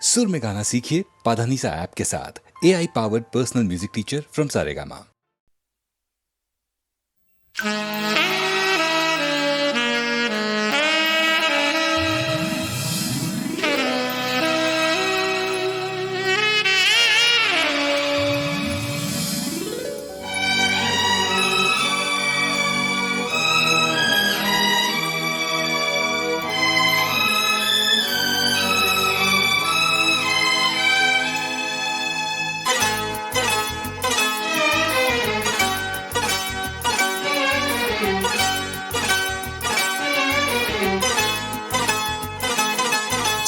सुर में गाना सीखिए पाधानीसा ऐप के साथ। AI powered personal music teacher from Saregama.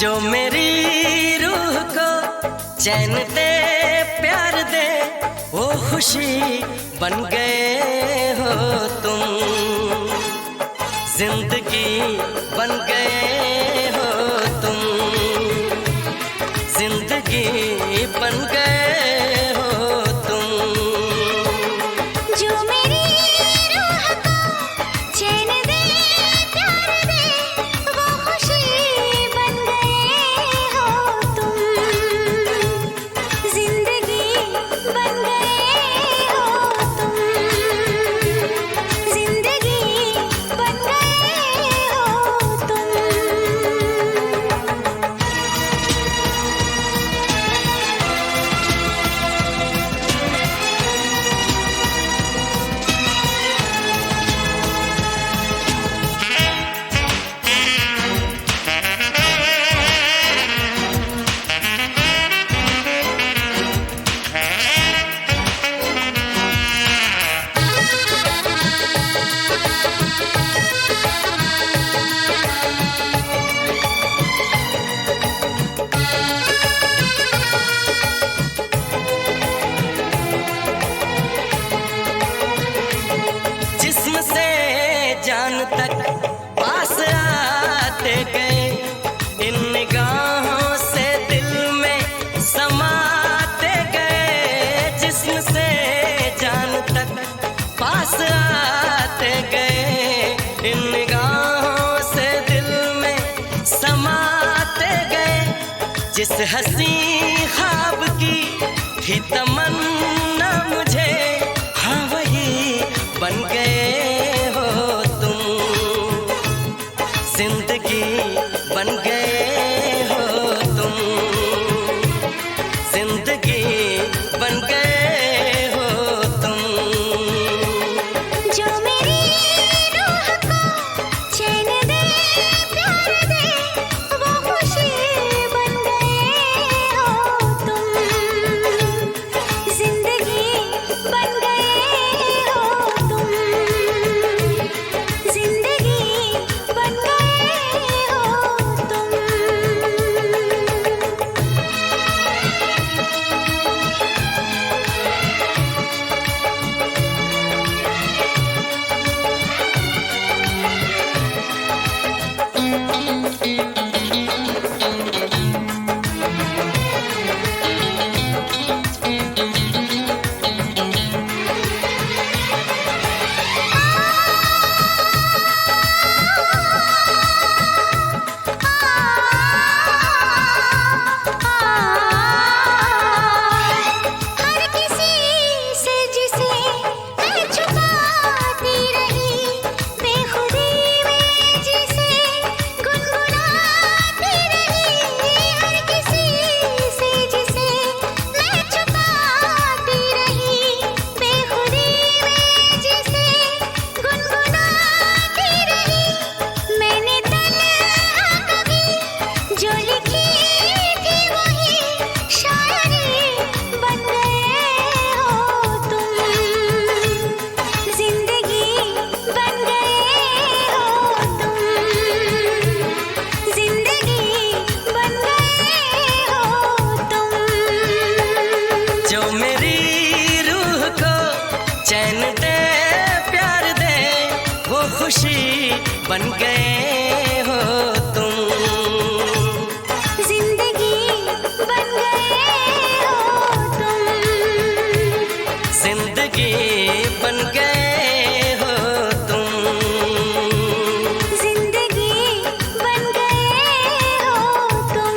जो मेरी रूह को चैन दे प्यार दे वो खुशी बन गए हो तुम, जिंदगी बन गए हो तुम, जिंदगी बन गए हो तुम। जो मेरी रूह को चैन दे प्यार दे वो खुशी बन गए हो तुम, जिंदगी बन गए हो तुम, जिंदगी बन गए हो तुम। जिस्म से जान तक पास आते गए, इन निगाहों से दिल में समाते गए। जिस्म से जान तक पास आते गए, इन निगाहों से दिल में समाते गए। जिस हंसी ख्वाब की थी तमन्ना मुझे, हाँ वही बन गए हो तुम, जिंदगी बन गए हो तुम, जिंदगी बन गए हो तुम। जो मेरी रूह को चैन दे प्यार दे वो खुशी बन गए हो तुम, जिंदगी बन गए हो तुम, जिंदगी बन गए हो तुम। हर किसी से जिसे मैं छुपाती रही, बेखुदी में जिसे गुनगुनाती रही। हर किसी से जिसे मैं छुपाती रही, बेखुदी में जिसे गुनगुनाती रही। मैंने तन्हा कभी जो लिखी थी वही शायरी बन गए हो तुम, जिंदगी बन गए हो तुम, जिंदगी बन गए हो तुम। जो मेरी रूह को चैन दे प्यार दे वो खुशी बन गए हो तुम, जिंदगी बन गए हो तुम, जिंदगी बन गए हो तुम। जिंदगी बन गए हो तुम।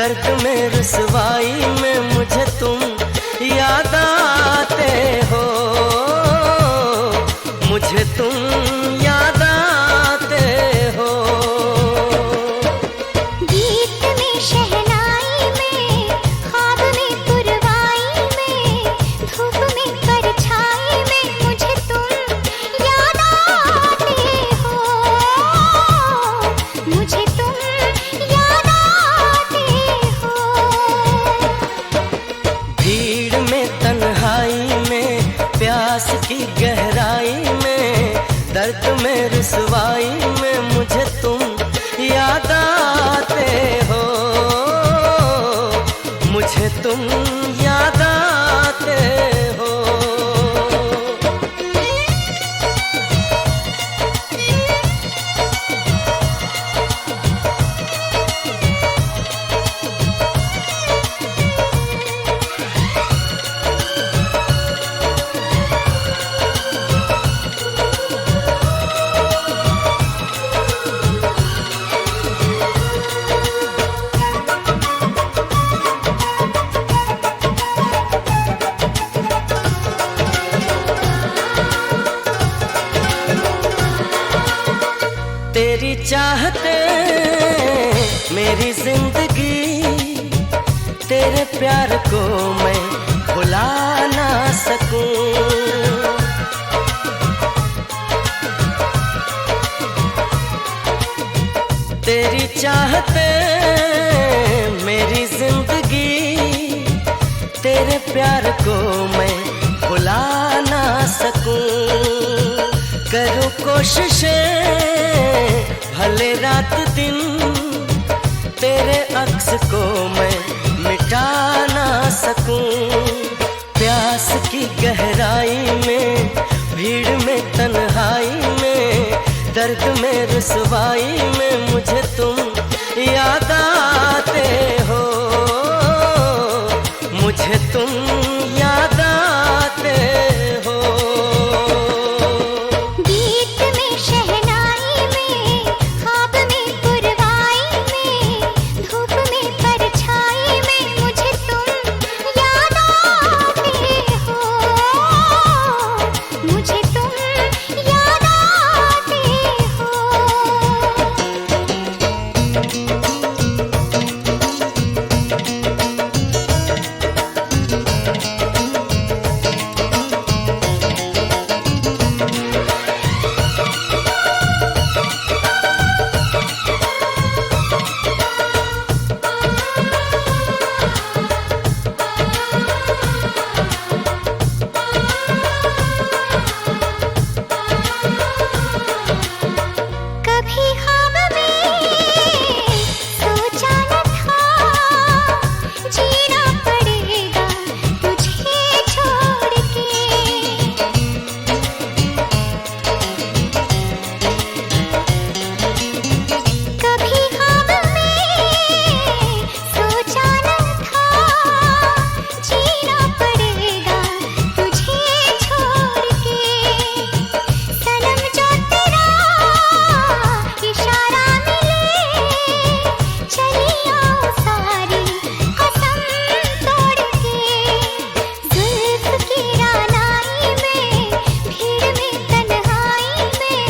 दर्द में रुसवाई में मुझे तुम याद आते हो, मुझे तुम याद आते हो। गीत में शहनाई में, ख्वाब में पुरवाई में, धूप में परछाई में मुझे तुम याद आते हो, मुझे तुम याद आते हो। भीड़ में तन्हाई में, प्यास की गहराई में, दर्द में रुसवाई में मुझे तुम याद आते हो, मुझे तुम याद आते हो। तेरी चाहते मेरी जिंदगी, तेरे प्यार को मैं भुला ना सकूं। तेरी चाहते मेरी जिंदगी, तेरे प्यार को मैं भुला ना सकूं। करूं कोशिशें भले रात दिन, तेरे अक्स को मैं मिटा ना सकूं। प्यास की गहराई में, भीड़ में तन्हाई में, दर्द में रुसवाई में मुझे तुम याद आते हो, मुझे तुम याद आते हो। गीत में शहनाई में, ख्वाब में पुरवाई में, धूप में परछाई में मुझे तुम याद आते हो, मुझे तुम याद आते हो। कभी ख्वाब में सोचा न था, जीना पड़ेगा तुझे छोड़ के। कभी ख्वाब में सोचा न था, जीना पड़ेगा तुझे छोड़ के। सनम जो तेरा इशारा मिले, चली आओ सारी कसम तोड़ के। जुल्फ की रानाई में, भीड़ में तन्हाई में,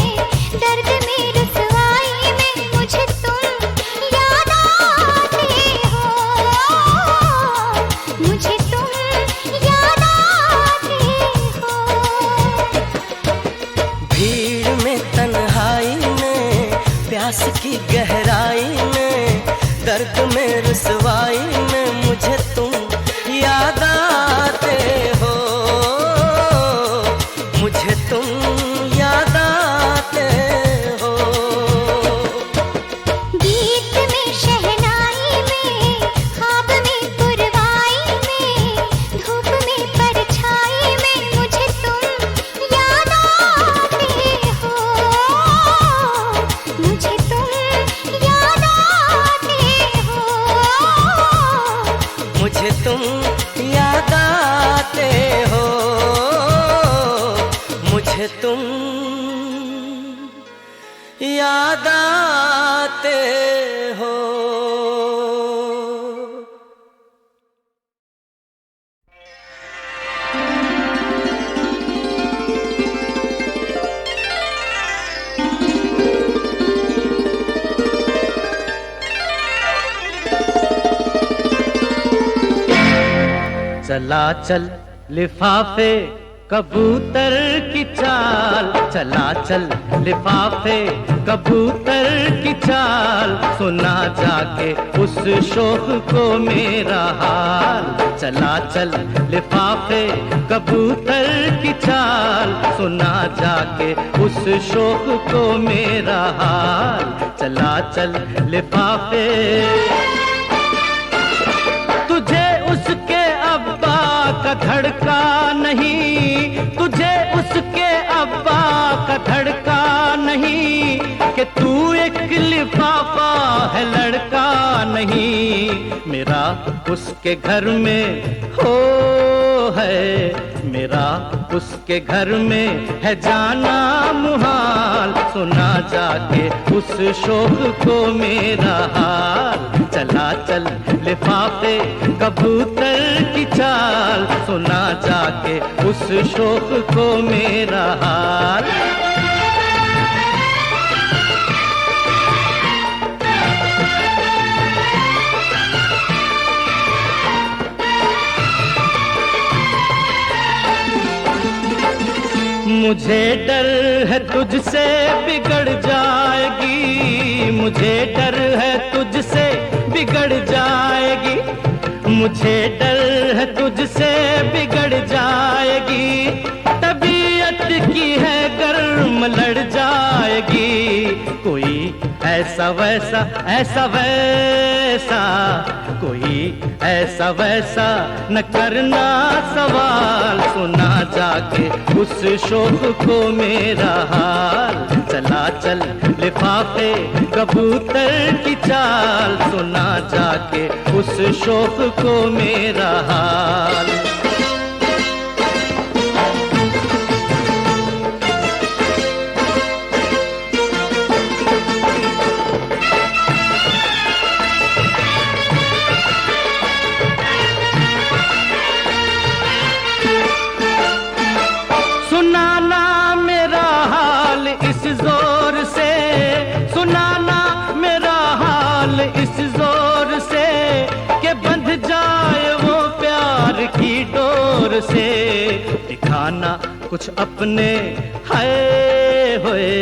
दर्द में रुसवाई में मुझे तुम याद आते हो, मुझे तुम याद आते हो। भीड़ में तन्हाई में, प्यास की गहराई में, दर्द में रुसवाई में मुझे तुम याद आते हो, मुझे तुम याद आते हो। गीत में शहनाई में, ख्वाब में पुरवाई में, धूप में परछाई में मुझे तुम याद आते हो, मुझे तुम याद आते हो, मुझे तुम याद आते हो, मुझे तुम याद आते हो। चला चल लिफाफे कबूतर की चाल, चला चल लिफाफे कबूतर की चाल, सुना जाके उस शोख को मेरा हाल। चला चल लिफाफे कबूतर की चाल, सुना जाके उस शोख को मेरा हाल। चला चल लिफाफे। तुझे उसके अब्बा का धड़का नहीं, तुझे उसके अब्बा का धड़का नहीं, कि तू एक लिफाफा है लड़का नहीं। मेरा उसके घर में हो है, मेरा उसके घर में है जाना मुहाल, सुना जाके उस शोक को मेरा हाल। चला चल लिफाफे कबूतर की चाल, सुना जाके उस शोक को मेरा हाल। मुझे डर है तुझसे बिगड़ जाएगी, मुझे डर है तुझसे बिगड़ जाएगी, मुझे डर है तुझसे बिगड़ जाएगी। तबीयत की है गर्म लड़ जाएगी, कोई ऐसा वैसा ऐसा वैसा, कोई ऐसा वैसा न करना सवाल, सुना जाके उस शोक को मेरा हाल। चला चल लिफाफे कबूतर की चाल, सुना जाके उस शोक को मेरा हाल। सुनाना मेरा हाल इस जोर से, सुनाना मेरा हाल इस जोर से, कि बंध जाए वो प्यार की डोर से। दिखाना कुछ अपने हाय होए,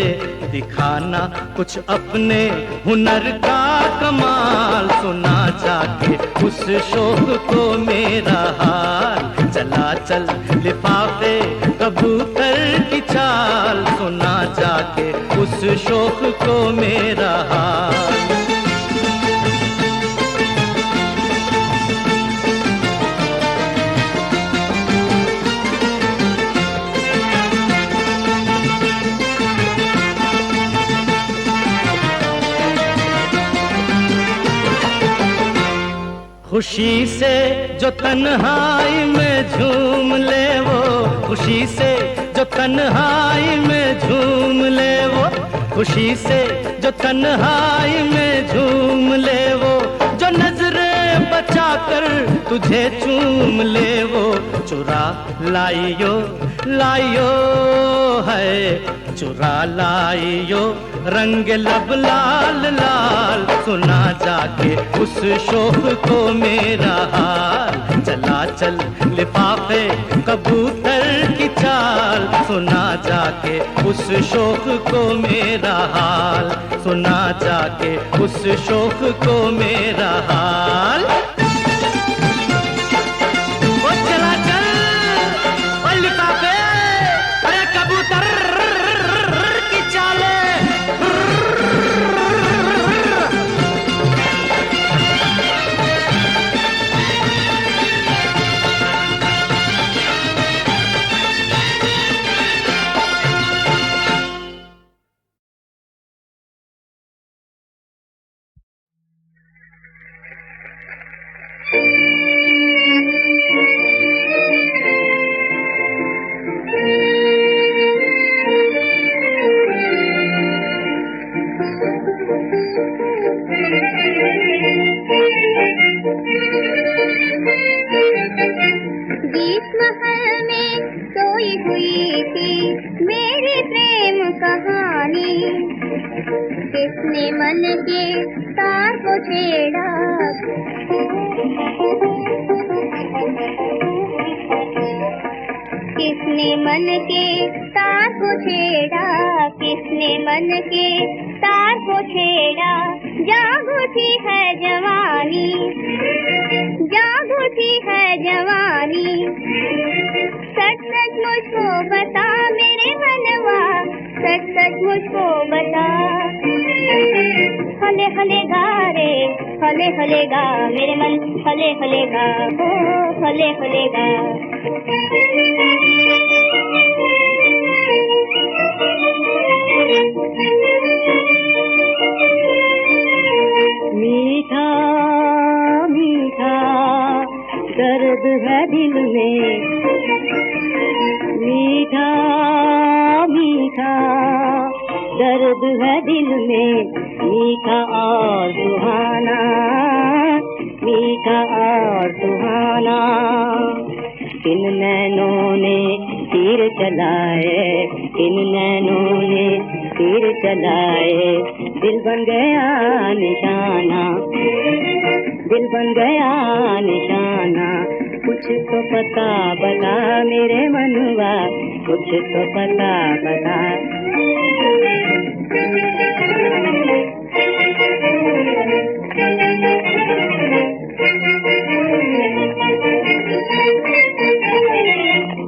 दिखाना कुछ अपने हुनर का कमाल, सुना जाके उस शोक को मेरा हाल। चला चल लिफाफे कबूतर की चाल, सुना जाके उस शोक को मेरा हाल। खुशी से जो तन्हाई में झूम ले वो, खुशी से जो तन्हाई में झूम ले वो, खुशी से जो तन्हाई में झूम ले वो, जो नजरें बचा कर तुझे चूम ले वो। चुरा लाइयो लाइयो है, चुरा लाइयो रंग लब लाल लाल, सुना जाके उस शोक को मेरा हाल। चला चल लिफाफे कबूतर की चाल, सुना जाके उस शोक को मेरा हाल, सुना जाके उस शोक को मेरा हाल। गीत महल में सोई हुई थी मेरी प्रेम कहानी, किसने मन के तार को छेड़ा, किसने मन के तार को छेड़ा, किसने मन के तार को छेड़ा। जाग उठी है जवानी, जाग उठी है जवानी। सच सच मुझको बता मेरे मनवा, सच सच मुझको बता। हले हले गा रे, हले हले गा मेरे मन, हले हले गा, ओ हले हले गा। मीठा मीठा दर्द है दिल में, मीठा मीठा दर्द है दिल में। मीठा और सुहाना, मीठा और सुहाना। किन नैनों ने तीर चलाए, किन नैनों ने तीर चलाए। दिल बन गया निशाना, दिल बन गया निशाना। कुछ तो पता बता मेरे मनवा, कुछ तो पता बता।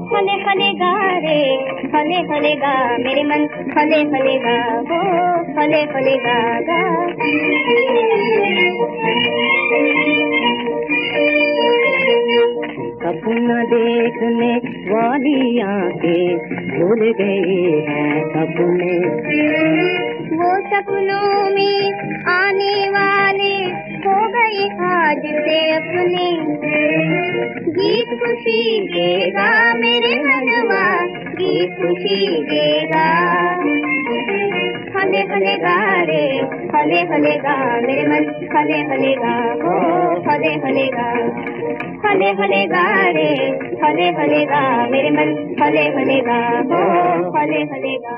हले हले गा रे, हले हले गा मेरे मन, हले हले गा, हो हले हले गा गा। सपना देखने वाली आंखें भूल गई हैं सपने। वो सपनों में आने वाले हो गए आज से अपने। गीत खुशी देगा मेरे मनवा, गीत खुशी देगा। हले हले गा रे, हले हले गा मेरे मन, हले हले गा, ओ हले हले गा। हले हले गा रे, हले हले गा मेरे मन, हले हले गा, ओ हले हले गा।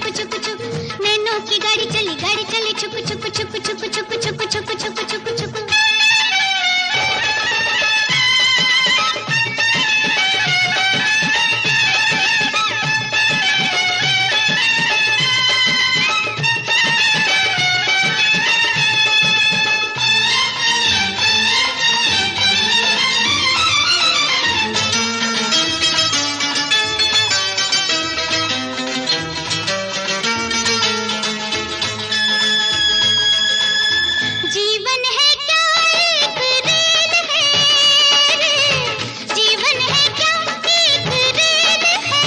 छुक छुक छुक, नैनों की गाड़ी चली छुक छुक छुक छुक छुक छुक छुक छुक छुक छुक। जीवन है क्या एक रेल है रे, जीवन है क्या एक रेल है,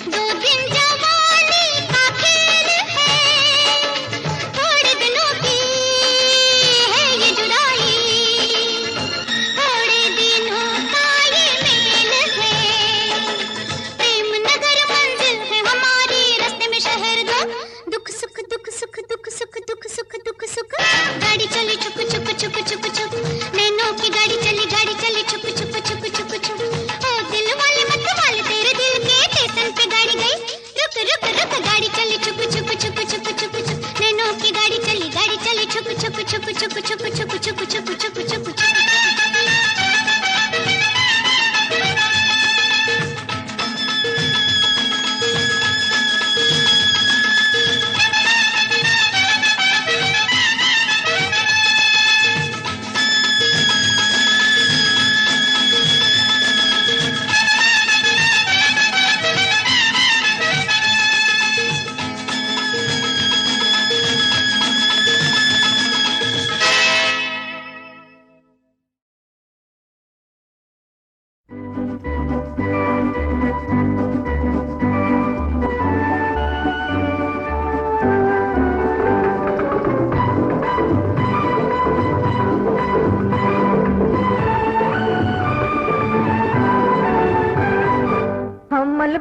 2 दिन जवानी का खेल है, थोड़े दिनों की है ये जुदाई, थोड़े दिनों का ये मेल है, प्रेम नगर मंजिल है हमारी, रास्ते में शहर दो, दुख सुख दुख सुख दुख सुख दुख सुख दुख सुख। गाड़ी चली छुक छुक छुक छुक छुक, नैनों की गाड़ी चली छुक छुक छुक छुक छुक। ओ दिल वाले मत वाले तेरे दिल के स्टेशन पे गाड़ी गई, रुक रुक रुक, गाड़ी चली छुक छुक छुक छुक छुक छुक, नैनों की गाड़ी चली छुक छुक छुक छुक छुक छुक छुक छुक छुक छुक छुक।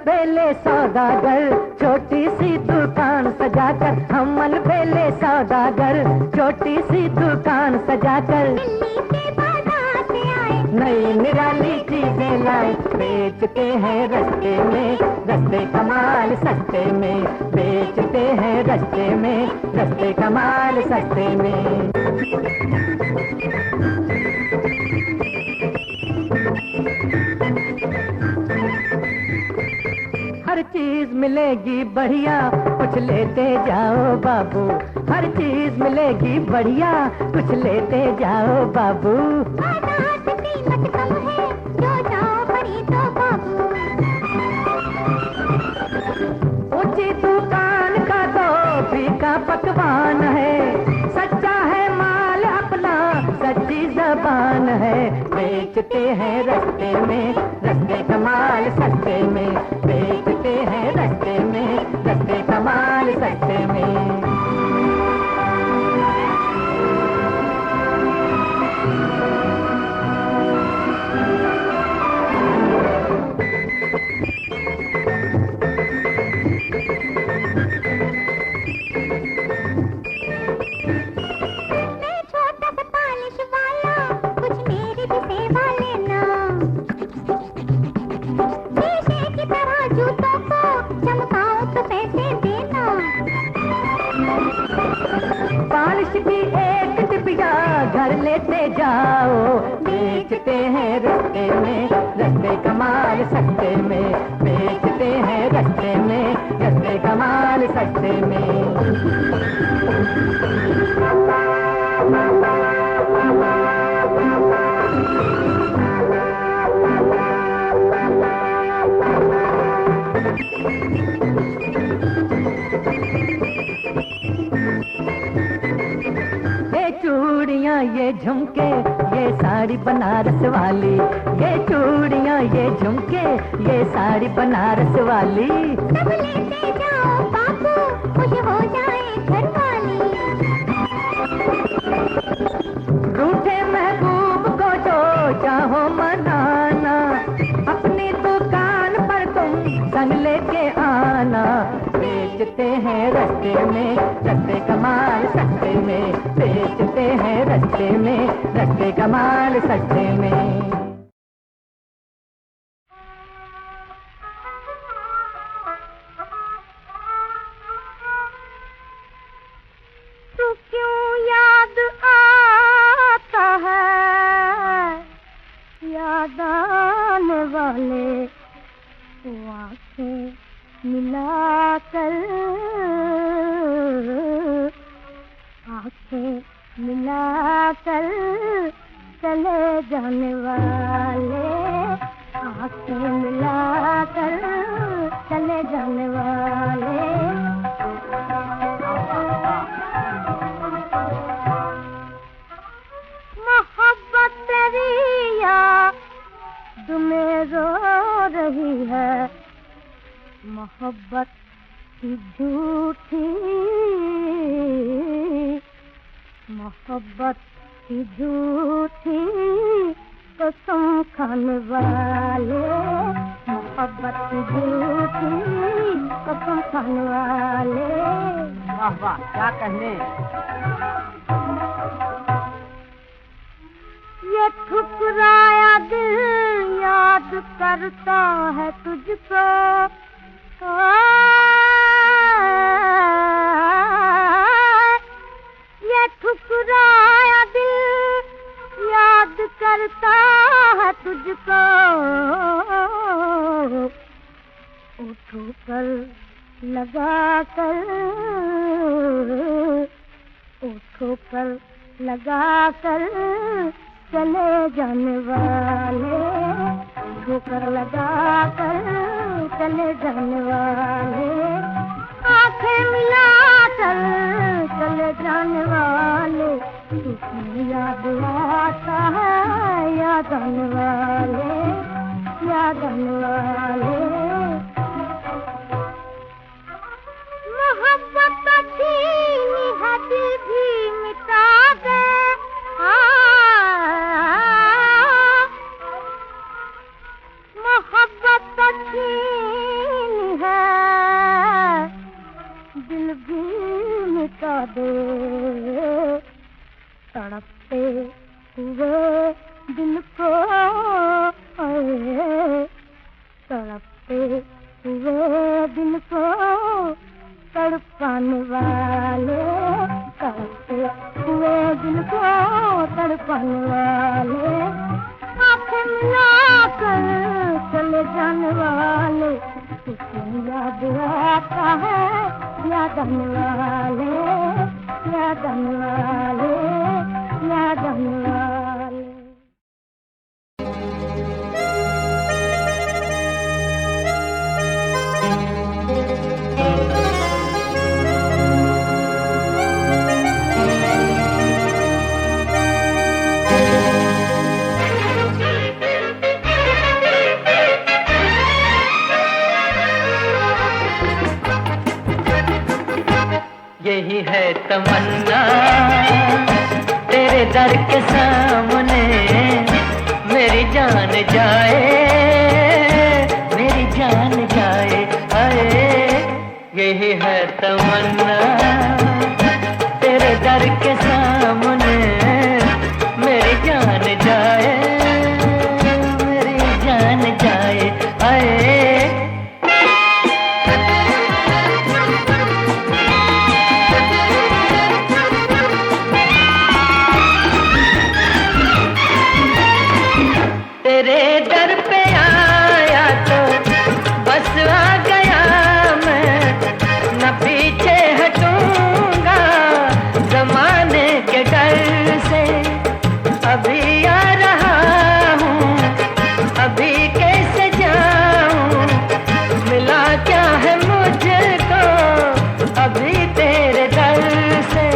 बेले सौदागर छोटी सी दुकान सजाकर, हम बेले सौदागर छोटी सी दुकान सजाकर, दिल्ली से बाजार से आए, नई निराली चीजें लाए, बेचते हैं रस्ते में रस्ते कमाल सस्ते में, बेचते हैं रस्ते में रस्ते कमाल सस्ते में। हर चीज मिलेगी बढ़िया, कुछ लेते जाओ बाबू, हर चीज मिलेगी बढ़िया, कुछ लेते जाओ बाबू। बाजार से कीमत कम है, जो जाओ खरीदो बाबू। ऊंची दुकान का तो फीका पकवान है, सच्चा है माल अपना सच्ची जबान है, बेचते हैं रस्ते में रस्ते कमाल सस्ते में, बेचते हैं रस्ते में रस्ते कमाल सस्ते में। मैं छोटा सा पालिश वाला, कुछ मेरी भी सेवा लेना, शीशे की तरह जूतों को चमकाओ तो पैसे देना। पालिश की एक टिपिया घर लेते जाओ, बेचते हैं रस्ते में रस्ते कमाल सस्ते में, बेचते हैं रस्ते में रस्ते कमाल सस्ते में। ये चूड़ियाँ ये झुमके ये साड़ी बनारस वाली, ये चूड़ियाँ ये झुमके ये साड़ी बनारस वाली, सब लेते जाओ बाबू, खुश हो जाए घर वाली। रूठे महबूब को जो चाहो मनाना, अपनी दुकान पर तुम संग लेके आना, बेचते हैं रस्ते में रस्ते कमाल सस्ते में, बेचते हैं रस्ते में रस्ते कमाल सस्ते में। मिलाकर, आंखें मिलाकर चले जाने वाले, आंखें मिलाकर चले जाने वाले। मोहब्बत तेरी याद में रो रही है, मोहब्बत की झूठी, मोहब्बत की झूठी कसम खाने वाले, मोहब्बत की झूठी कसम खाने वाले। वाह वाह, क्या कहने। ये ठुकराया दिल याद करता है तुझको, ये ठुकराया दिल याद करता है तुझको, उठो कर लगा कर, उठो कर लगा कर चले जाने वाले, ठोकर लगा कर चले जाने वाले, आंखें मिला कर चले जाने वाले, तुझे याद आता है याद आने वाले, याद आने वाले। मोहब्बत छीनी है दिल भी मिटा दे, मोहब्बत छीनी है दिल भी मिटा दे, तड़पते हुए दिल को, तड़पते हुए दिल को तड़पाने वाले, तड़पते हुए दिल को तड़पाने वाले, आंखें मिलाकर चले जाने वाले, तुझे याद आता है याद आने वाले, याद आने वाले, याद आने वाले। यही है तमन्ना तेरे दर के सामने, मेरी जान जाए, मेरी जान जाए, आए। यही है तमन्ना तेरे दर के सामने, मेरी जान जाए, मेरी जान जाए, आए। तेरे दर पे आया तो बस आ गया मैं, न पीछे हटूंगा जमाने के डर से, अभी आ रहा हूँ अभी कैसे जाऊँ, मिला क्या है मुझको अभी तेरे दर से,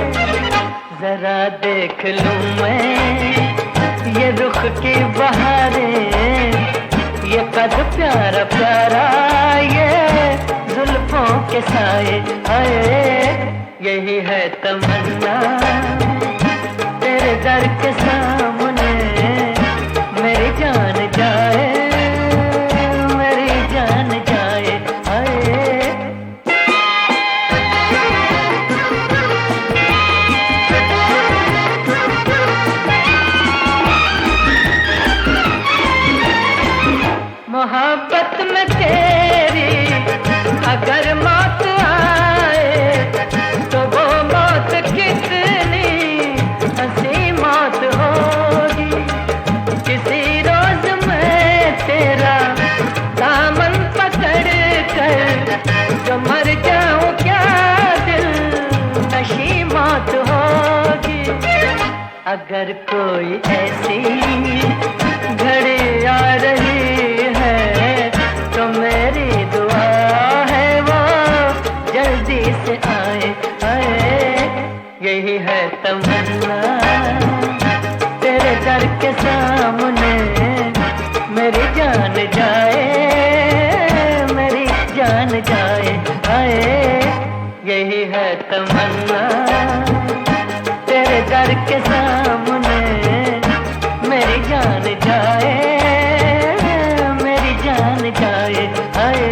जरा देख लूँ मैं ये रुख की बहारें, ये कद प्यारा प्यारा, ये जुल्फों के साए, आए। यही है तमन्ना तेरे दर के सामने, मेरी जान जाए, मेरी जान जाए, आए। मोहब्बत में तेरी अगर मौत आए, तो वो मौत कितनी हंसी मौत होगी, किसी रोज मैं तेरा दामन पकड़ कर सामने मेरी जान जाए, मेरी जान जाए, आए यही है तमन्ना तेरे दर के सामने मेरी जान जाए, मेरी जान जाए, आए।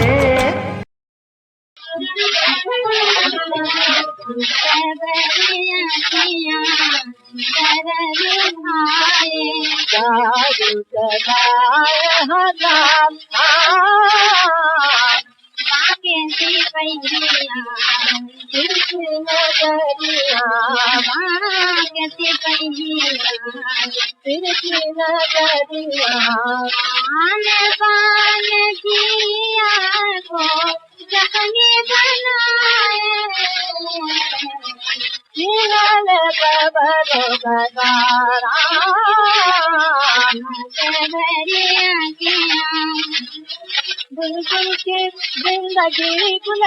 बुलबुल की जिंदगी गुल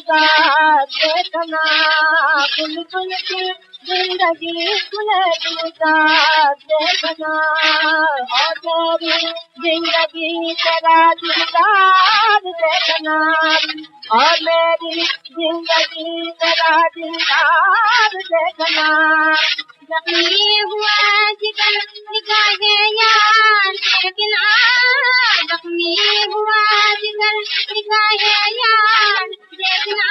का देखना, बुलबुल की जिंदगी गुल का देखना, और मेरी जिंदगी तेरा दिलदार देखना, और मेरी जिंदगी तेरा दिलदार देखना। जख्मी हुआ जिगर निगाहे यार देखना, जख्मी हुआ जिगर निगाहे यार देखना,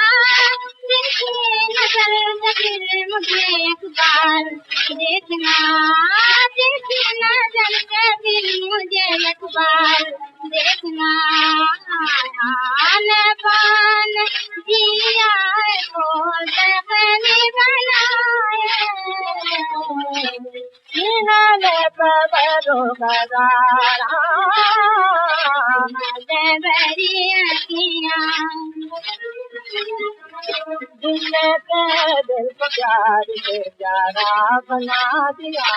देखी नजर नजर मुझे एक बार देखना, देखी नजर नजर मुझे एक बार देखना। आने पान जिया को देखने बनाए, निहाले कबरो गजारा देवरिया किया। दिल के दिल को प्यार से प्यारा बना दिया,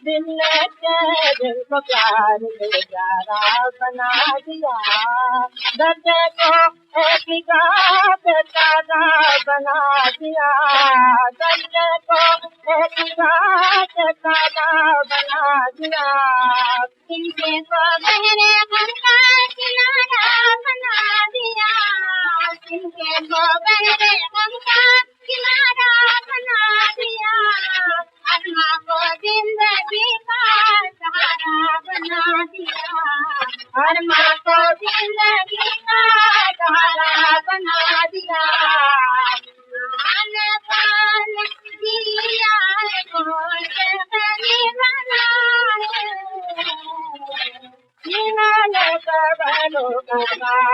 दिल के दिल को प्यार से प्यारा बना दिया, दर्द को एक गात ताजा बना दिया, दर्द को एक गात ताजा बना दिया। इनके को बहरे हम का किनारा बना दिया, इनके को बहरे हम का किनारा बना दिया, अरमा को जिंदगी का सहारा बना दिया, अरमा को जिंदगी का सहारा बना दिया। आने पान दिया को देखने बनाए, निहाले कबरो गजारा